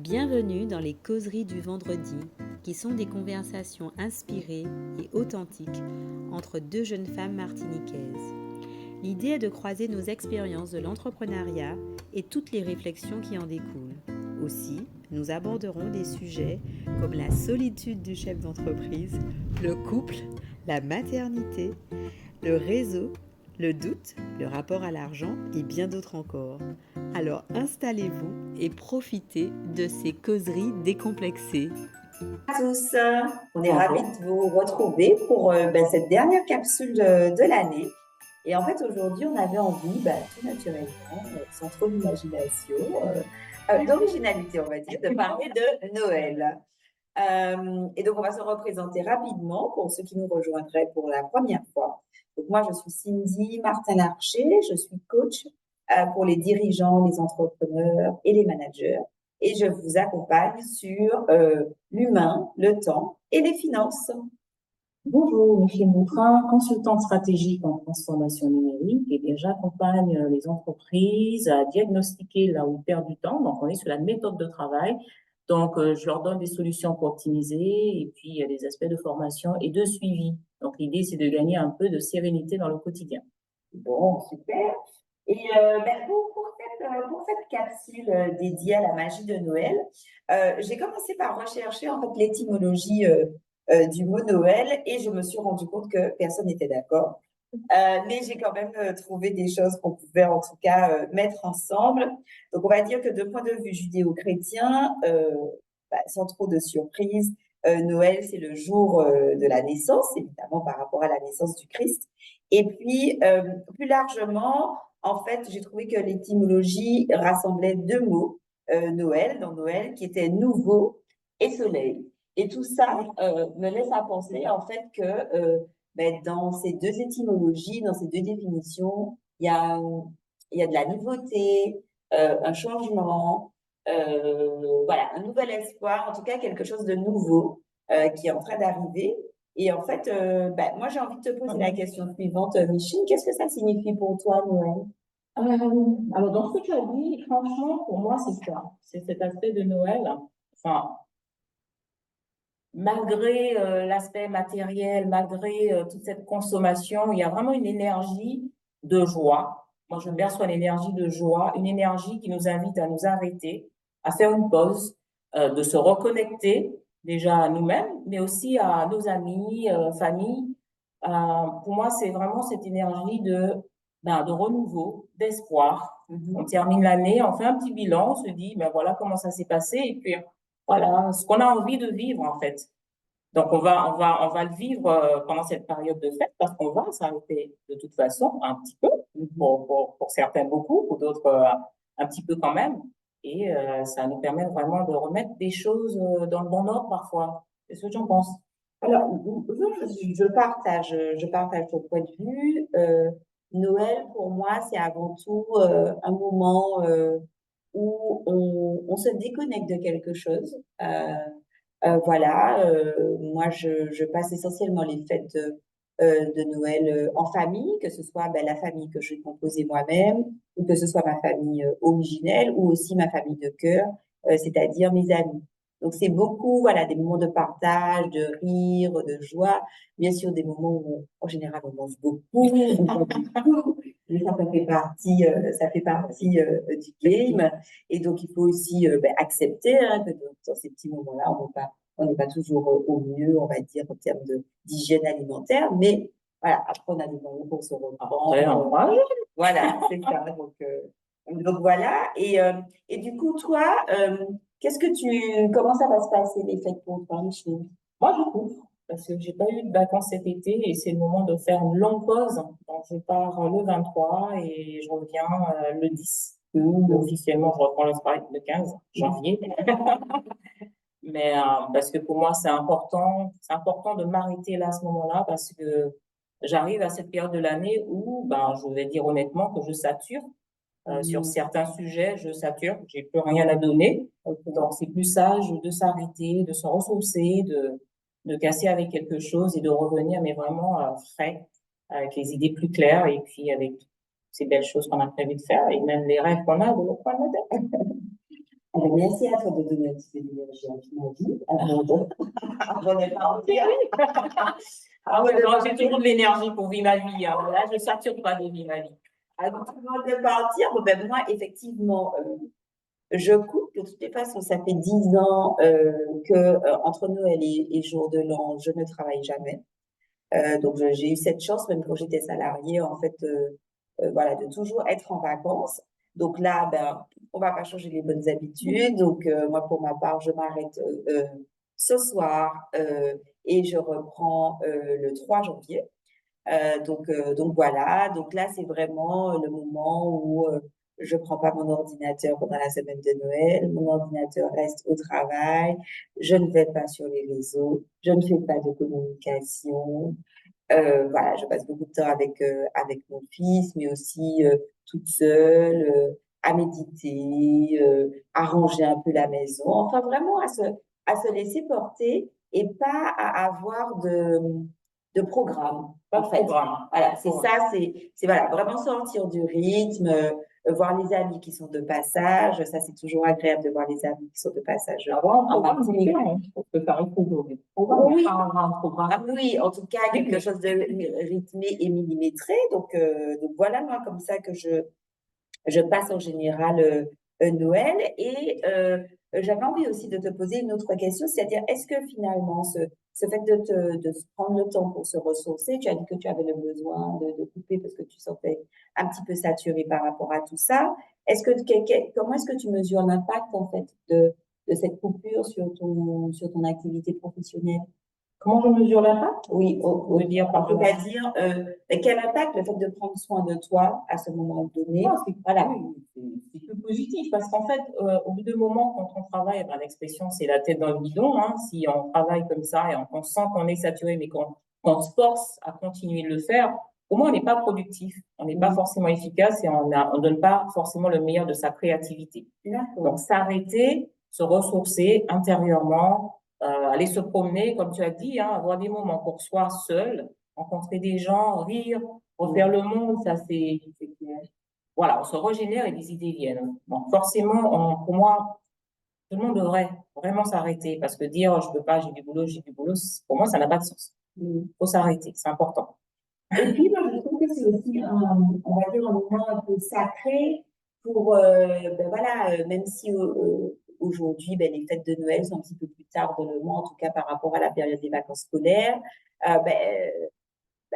Bienvenue dans les causeries du vendredi, qui sont des conversations inspirées et authentiques entre deux jeunes femmes martiniquaises. L'idée est de croiser nos expériences de l'entrepreneuriat et toutes les réflexions qui en découlent. Aussi, nous aborderons des sujets comme la solitude du chef d'entreprise, le couple, la maternité, le réseau, le doute, le rapport à l'argent et bien d'autres encore. Alors installez-vous et profitez de ces causeries décomplexées. Bonjour à tous, on est ravis de vous retrouver pour cette dernière capsule de l'année. Et en fait, aujourd'hui, on avait envie, tout naturellement, sans trop d'imagination, d'originalité, on va dire, de parler de Noël. Et donc, on va se représenter rapidement pour ceux qui nous rejoindraient pour la première fois. Donc, moi, je suis Cindy Martin-Larcher, je suis coach pour les dirigeants, les entrepreneurs et les managers. Et je vous accompagne sur l'humain, le temps et les finances. Bonjour, Micheline Boutrin, consultante stratégique en transformation numérique. Et bien, j'accompagne les entreprises à diagnostiquer là où ils perdent du temps. Donc, on est sur la méthode de travail. Donc, je leur donne des solutions pour optimiser. Et puis, il y a des aspects de formation et de suivi. Donc, l'idée, c'est de gagner un peu de sérénité dans le quotidien. Bon, super. Et pour cette capsule dédiée à la magie de Noël, j'ai commencé par rechercher en fait l'étymologie du mot Noël et je me suis rendu compte que personne n'était d'accord. Mais j'ai quand même trouvé des choses qu'on pouvait en tout cas mettre ensemble. Donc, on va dire que de point de vue judéo-chrétien, sans trop de surprise, Noël, c'est le jour de la naissance, évidemment par rapport à la naissance du Christ. Et puis, plus largement, en fait, j'ai trouvé que l'étymologie rassemblait deux mots, Noël, dans Noël, qui étaient nouveau et soleil. Et tout ça me laisse à penser, en fait, que dans ces deux étymologies, dans ces deux définitions, il y a de la nouveauté, un changement, voilà, un nouvel espoir, en tout cas quelque chose de nouveau qui est en train d'arriver. Et en fait, moi, j'ai envie de te poser la question suivante, Micheline. Qu'est-ce que ça signifie pour toi, Noël? Alors, dans ce que tu as dit, franchement, pour moi, c'est ça. C'est cet aspect de Noël. Enfin, malgré l'aspect matériel, malgré toute cette consommation, il y a vraiment une énergie de joie. Moi, je perçois l'énergie de joie, une énergie qui nous invite à nous arrêter, à faire une pause, de se reconnecter déjà à nous-mêmes, mais aussi à nos amis, familles. Pour moi, c'est vraiment cette énergie de renouveau, d'espoir. On termine l'année, on fait un petit bilan, on se dit, ben voilà comment ça s'est passé, et puis voilà, ce qu'on a envie de vivre, en fait. Donc, on va le vivre pendant cette période de fête parce qu'on va s'arrêter de toute façon un petit peu, pour certains beaucoup, pour d'autres un petit peu quand même. Et ça nous permet vraiment de remettre des choses dans le bon ordre parfois. C'est ce que j'en pense. Alors, je partage ton point de vue. Noël, pour moi, c'est avant tout un moment où on se déconnecte de quelque chose. Voilà, moi, je passe essentiellement les fêtes de Noël en famille, que ce soit la famille que j'ai composée moi-même, ou que ce soit ma famille originelle, ou aussi ma famille de cœur, c'est-à-dire mes amis. Donc, c'est beaucoup, voilà, des moments de partage, de rire, de joie. Bien sûr, des moments où, en général, on mange beaucoup, on boit beaucoup. Et ça fait partie du game. Et donc, il faut aussi accepter que dans ces petits moments-là, on n'est pas toujours au mieux, on va dire, en termes d'hygiène alimentaire. Mais voilà, après, on a des moments pour se reprendre. Voilà, c'est ça. Donc voilà. Et du coup, toi, comment ça va se passer les fêtes pour toi, Micheline? Moi, je couvre parce que j'ai pas eu de vacances cet été et c'est le moment de faire une longue pause. Donc, je pars le 23 et je reviens le 10. Officiellement, je reprends le travail le 15 janvier. Mais parce que pour moi, c'est important de m'arrêter là à ce moment-là parce que j'arrive à cette période de l'année où, je vais dire honnêtement que je sature. Sur certains sujets, je sature, j'ai plus rien à donner. Donc, c'est plus sage de s'arrêter, de se ressourcer, de casser avec quelque chose et de revenir, mais vraiment frais, avec les idées plus claires et puis avec ces belles choses qu'on a prévu de faire et même les rêves qu'on a de notre point de tête. ben, merci à toi de donner un petit peu d'énergie à ma vie avant de partir. Ah ouais, j'ai toujours de l'énergie pour vivre ma vie. Hein. Là, je ne sature pas de vivre ma vie. Avant de partir, bon, ben, moi, effectivement, je coupe. De toutes les façons, ça fait 10 ans que entre Noël et jour de l'an, je ne travaille jamais. Donc, j'ai eu cette chance, même quand j'étais salariée, en fait, voilà, de toujours être en vacances. Donc là, ben, on va pas changer les bonnes habitudes. Donc, moi, pour ma part, je m'arrête ce soir et je reprends le 3 janvier. Donc voilà, donc là, c'est vraiment le moment où je prends pas mon ordinateur pendant la semaine de Noël, mon ordinateur reste au travail, je ne vais pas sur les réseaux, je ne fais pas de communication. Voilà, je passe beaucoup de temps avec mon fils, mais aussi toute seule, à méditer, à ranger un peu la maison, enfin vraiment à se laisser porter et pas à avoir de programme, Pas en de fait. programme. Voilà, c'est ça, c'est voilà, vraiment sortir du rythme, voir les amis qui sont de passage. Ça, c'est toujours agréable de voir les amis qui sont de passage Avoir un en programme Martinique. différent. Je pense que ça arrive toujours. Des programmes, Oui. mais pas avoir un programme. Ah oui, en tout cas, quelque Rythmé. chose de rythmé et millimétré. Donc voilà, moi, comme ça que je passe en général Noël. Et j'avais envie aussi de te poser une autre question, c'est-à-dire, est-ce que finalement, ce fait de se prendre le temps pour se ressourcer, tu as dit que tu avais le besoin de couper parce que tu sentais un petit peu saturé par rapport à tout ça. Comment est-ce que tu mesures l'impact, en fait, de cette coupure sur ton activité professionnelle? Comment je mesure l'impact? Oui, Vous voulez dire par là? c'est-à-dire, quel impact le fait de prendre soin de toi à ce moment donné? Non, Voilà. oui, c'est que positif parce qu'en fait, au bout d'un moment, quand on travaille, ben, l'expression c'est la tête dans le guidon. Hein, si on travaille comme ça et on sent qu'on est saturé, mais qu'on se force à continuer de le faire, au moins on n'est pas productif, on n'est pas forcément efficace et on donne pas forcément le meilleur de sa créativité. D'accord. Donc s'arrêter, se ressourcer intérieurement, aller se promener, comme tu as dit, hein, avoir des moments pour soi seul, rencontrer des gens, rire, refaire le monde, ça c'est clair. Voilà, on se régénère et les idées viennent. Donc forcément, pour moi, tout le monde devrait vraiment s'arrêter parce que dire je peux pas, j'ai du boulot, pour moi ça n'a pas de sens. Il faut s'arrêter, c'est important. Et puis, moi, je trouve que c'est aussi on va dire, un moment un peu sacré pour, ben voilà, même si aujourd'hui, ben, les fêtes de Noël sont un petit peu plus tard dans le mois, en tout cas par rapport à la période des vacances scolaires, ben,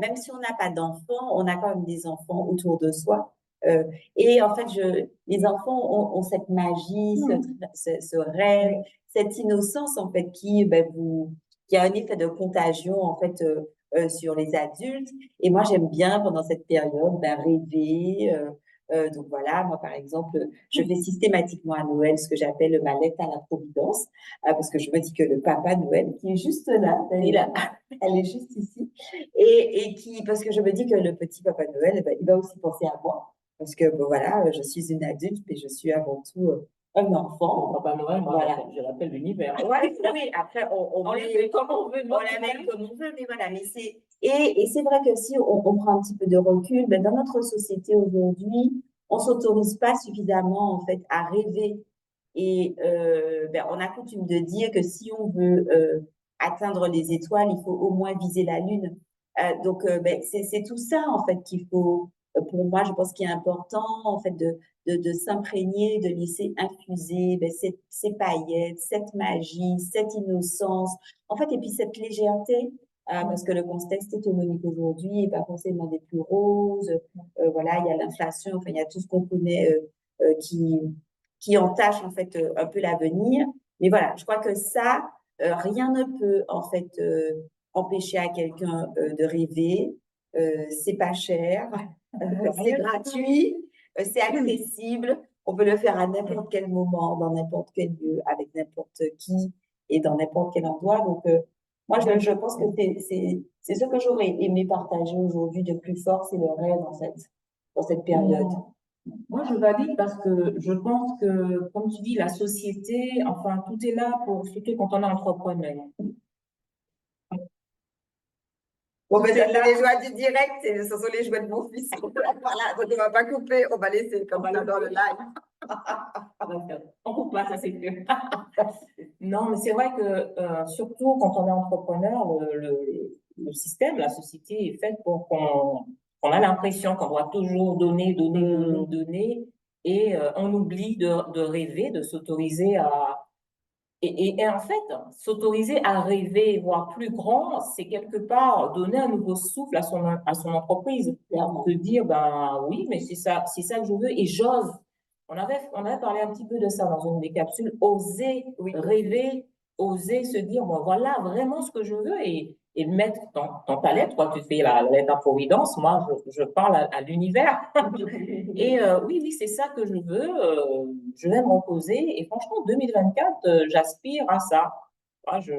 même si on n'a pas d'enfants, on a quand même des enfants autour de soi. Et en fait, les enfants ont cette magie, ce rêve, cette innocence en fait qui a un effet de contagion en fait sur les adultes. Et moi, j'aime bien pendant cette période ben, rêver. Donc voilà, moi par exemple, je fais systématiquement à Noël ce que j'appelle ma lettre à la Providence, parce que je me dis que le Papa Noël qui est juste là, elle est juste ici, parce que je me dis que le petit Papa Noël, ben, il va aussi penser à moi. Parce que bon, voilà, je suis une adulte et je suis avant tout un enfant. Papa Noël, moi, Voilà. je l'appelle l'univers. Ouais, oui, après, on l'appelle comme on veut. on l'appelle comme on veut, mais voilà. Et c'est vrai que si on prend un petit peu de recul, ben, dans notre société aujourd'hui, on s'autorise pas suffisamment, en fait, à rêver. Et ben, on a coutume de dire que si on veut atteindre les étoiles, il faut au moins viser la lune. Donc, ben, c'est tout ça, en fait, qu'il faut, pour moi, je pense qu'il est important, en fait, de s'imprégner, de laisser infuser ben, ces paillettes, cette magie, cette innocence, en fait, et puis cette légèreté, parce que le contexte économique aujourd'hui n'est pas forcément des plus roses. Voilà, il y a l'inflation, enfin, il y a tout ce qu'on connaît qui entache en fait un peu l'avenir. Mais voilà, je crois que ça, rien ne peut en fait empêcher à quelqu'un de rêver. C'est pas cher, c'est gratuit, c'est accessible. On peut le faire à n'importe quel moment, dans n'importe quel lieu, avec n'importe qui et dans n'importe quel endroit. Donc, moi, je pense que c'est ce que j'aurais aimé partager aujourd'hui de plus fort, c'est le rêve, en fait, dans cette période. Moi, je valide parce que je pense que, comme tu dis, la société, enfin, tout est là pour, surtout quand on est entrepreneur. Bon, ben, Tout ça, est c'est là. les joies du direct, ce sont les joies de mon fils. Voilà, donc on ne va pas couper, on va laisser comme ça dans le live. On coupe pas, ça c'est sûr. Non, mais c'est vrai que surtout quand on est entrepreneur, le système, la société est faite pour qu'on a l'impression qu'on doit toujours donner, donner, donner, donner, et on oublie de rêver, de s'autoriser à... Et en fait, s'autoriser à rêver, voire plus grand, c'est quelque part donner un nouveau souffle à son entreprise. Clairement. Se dire, ben oui, mais c'est ça que je veux et j'ose. On avait parlé un petit peu de ça dans une des capsules, oser Oui. rêver, oser se dire, bon, voilà vraiment ce que je veux et mettre dans ta lettre, toi tu fais la lettre à Providence, moi je parle à l'univers. Et oui, oui, c'est ça que je veux. Je vais me reposer. Et franchement, 2024, j'aspire à ça. Moi, je,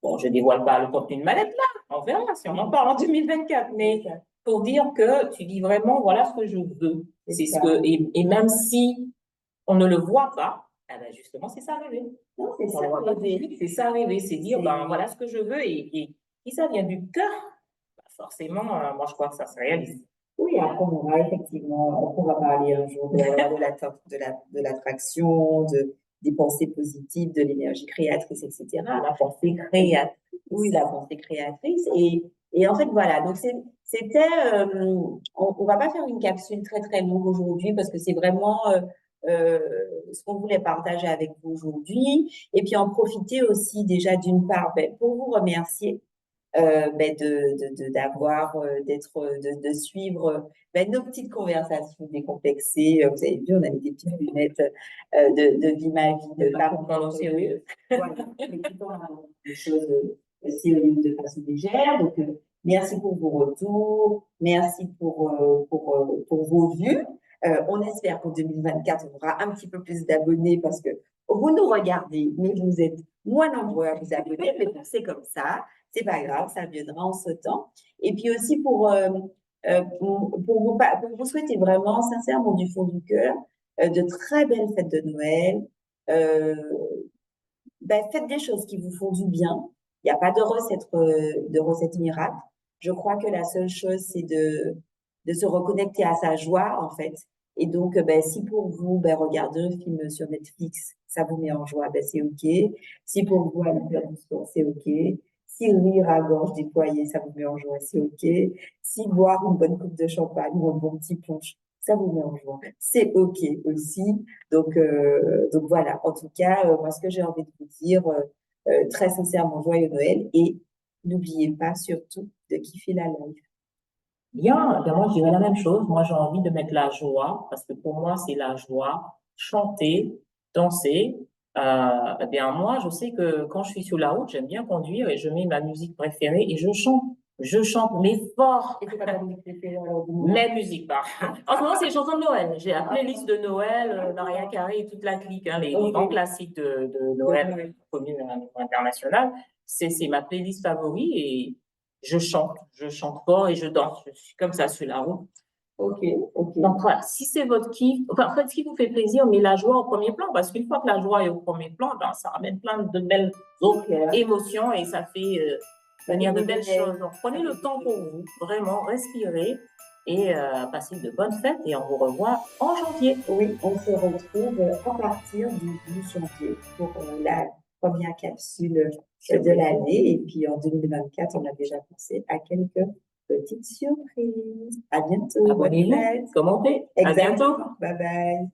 bon, je dévoile pas le contenu de ma lettre là. On verra si on en parle en 2024. Mais pour dire que tu dis vraiment, voilà ce que je veux. C'est ce que, et même si on ne le voit pas, eh ben justement, c'est ça rêver. Non, c'est On ça, le voit pas tout de rêver. suite, c'est ça rêver. C'est dire, ben voilà ce que je veux. Et si ça vient du cœur, ben, forcément, moi je crois que ça se réalise. Oui, après, on aura effectivement, on pourra parler un jour de l'attraction, des pensées positives, de l'énergie créatrice, etc. La pensée créatrice. Oui, la pensée créatrice. Et en fait, voilà. Donc, c'était, on va pas faire une capsule très, très longue aujourd'hui parce que c'est vraiment euh, ce qu'on voulait partager avec vous aujourd'hui. Et puis, en profiter aussi déjà d'une part ben, pour vous remercier ben d'avoir, de suivre ben, nos petites conversations décomplexées. Vous avez vu, on a mis des petites lunettes de vie ma vie, de Pas pas tout le temps sérieux. voilà, mais tout en abordant des choses sérieuses de façon légère. Donc, merci pour vos retours, merci pour vos vues. On espère qu'en 2024, on aura un petit peu plus d'abonnés parce que vous nous regardez, mais vous êtes moins nombreux à vous abonner. Mais bon, c'est comme ça, c'est pas grave, ça viendra en ce temps. Et puis aussi pour vous souhaiter vraiment, sincèrement, du fond du cœur, de très belles fêtes de Noël. Euh, ben, faites des choses qui vous font du bien. Il n'y a pas de recette miracle. Je crois que la seule chose, c'est de se reconnecter à sa joie, en fait. Et donc, ben, si pour vous, ben, regarder un film sur Netflix, ça vous met en joie, ben, c'est OK. Si pour vous, aller faire du sport, c'est OK. Si rire à gorge déployée, ça vous met en joie, c'est OK. Si boire une bonne coupe de champagne ou un bon petit punch, ça vous met en joie, c'est OK aussi. Donc voilà, en tout cas, moi, ce que j'ai envie de vous dire, très sincèrement, joyeux Noël et n'oubliez pas surtout de kiffer la life. Bien, ben moi je dirais la même chose. Moi j'ai envie de mettre la joie, parce que pour moi c'est la joie, chanter, danser. Eh bien moi je sais que quand je suis sur la route, j'aime bien conduire et je mets ma musique préférée et je chante. Je chante, mais fort. Et c'est pas ta musique préférée alors du moment? Mes musiques, bah. En ce moment, c'est les chansons de Noël. J'ai la playlist de Noël, Maria Carey et toute la clique, hein, les grands classiques de Noël connus à niveau international. C'est ma playlist favorite et je chante fort et je danse. Je suis comme ça sur la route. Ok, ok. Donc voilà, si c'est votre kiff, enfin, faites ce qui vous fait plaisir, mais la joie au premier plan, parce qu'une fois que la joie est au premier plan, ben, ça ramène plein de belles autres émotions et ça fait venir de belles choses. Donc prenez le temps pour vous, vraiment, respirez et passez de bonnes fêtes et on vous revoit en janvier. Oui, on se retrouve à partir du 12 janvier pour la première capsule de l'année. Et puis en 2024, on a déjà pensé à quelques petites surprises. À bientôt. Bonne Abonnez-vous, fête. commentez. À bientôt. Exactement. Bye bye.